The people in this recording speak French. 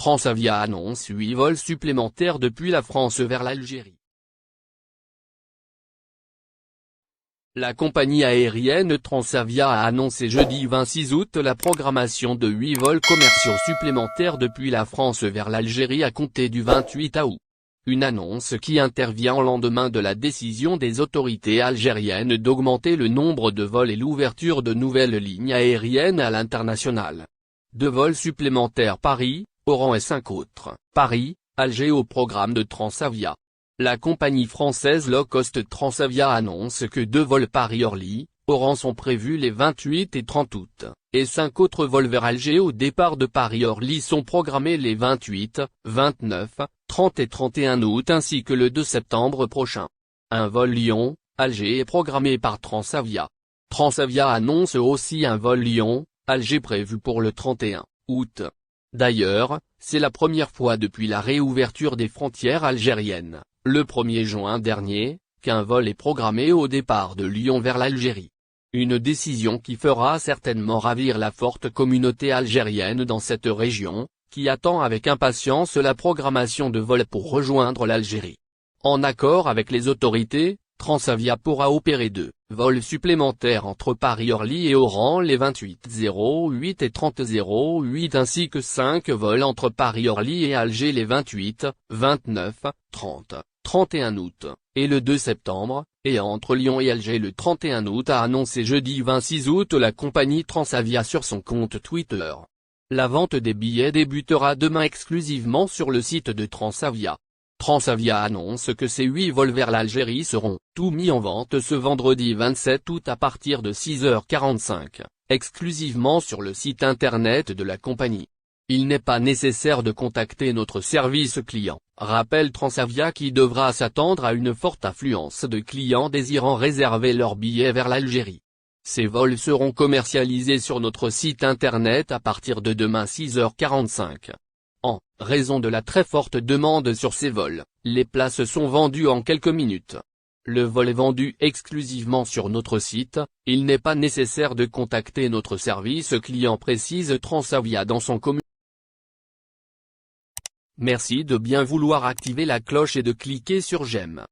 Transavia annonce 8 vols supplémentaires depuis la France vers l'Algérie. La compagnie aérienne Transavia a annoncé jeudi 26 août la programmation de 8 vols commerciaux supplémentaires depuis la France vers l'Algérie à compter du 28 août. Une annonce qui intervient au lendemain de la décision des autorités algériennes d'augmenter le nombre de vols et l'ouverture de nouvelles lignes aériennes à l'international. 2 vols supplémentaires Paris, Oran et 5 autres, Paris, Alger au programme de Transavia. La compagnie française low-cost Transavia annonce que 2 vols Paris-Orly, Oran sont prévus les 28 et 30 août, et 5 autres vols vers Alger au départ de Paris-Orly sont programmés les 28, 29, 30 et 31 août ainsi que le 2 septembre prochain. Un vol Lyon-Alger est programmé par Transavia. Transavia annonce aussi un vol Lyon-Alger prévu pour le 31 août. D'ailleurs, c'est la première fois depuis la réouverture des frontières algériennes, le 1er juin dernier, qu'un vol est programmé au départ de Lyon vers l'Algérie. Une décision qui fera certainement ravir la forte communauté algérienne dans cette région, qui attend avec impatience la programmation de vols pour rejoindre l'Algérie. En accord avec les autorités, Transavia pourra opérer 2 vols supplémentaires entre Paris-Orly et Oran les 28 08 et 30 08 ainsi que 5 vols entre Paris-Orly et Alger les 28, 29, 30, 31 août, et le 2 septembre, et entre Lyon et Alger le 31 août a annoncé jeudi 26 août la compagnie Transavia sur son compte Twitter. La vente des billets débutera demain exclusivement sur le site de Transavia. Transavia annonce que ces 8 vols vers l'Algérie seront tous mis en vente ce vendredi 27 août à partir de 6h45, exclusivement sur le site internet de la compagnie. Il n'est pas nécessaire de contacter notre service client, rappelle Transavia qui devra s'attendre à une forte affluence de clients désirant réserver leurs billets vers l'Algérie. Ces vols seront commercialisés sur notre site internet à partir de demain 6h45. En raison de la très forte demande sur ces vols, les places sont vendues en quelques minutes. Le vol est vendu exclusivement sur notre site, il n'est pas nécessaire de contacter notre service client précise Transavia dans son communiqué. Merci de bien vouloir activer la cloche et de cliquer sur j'aime.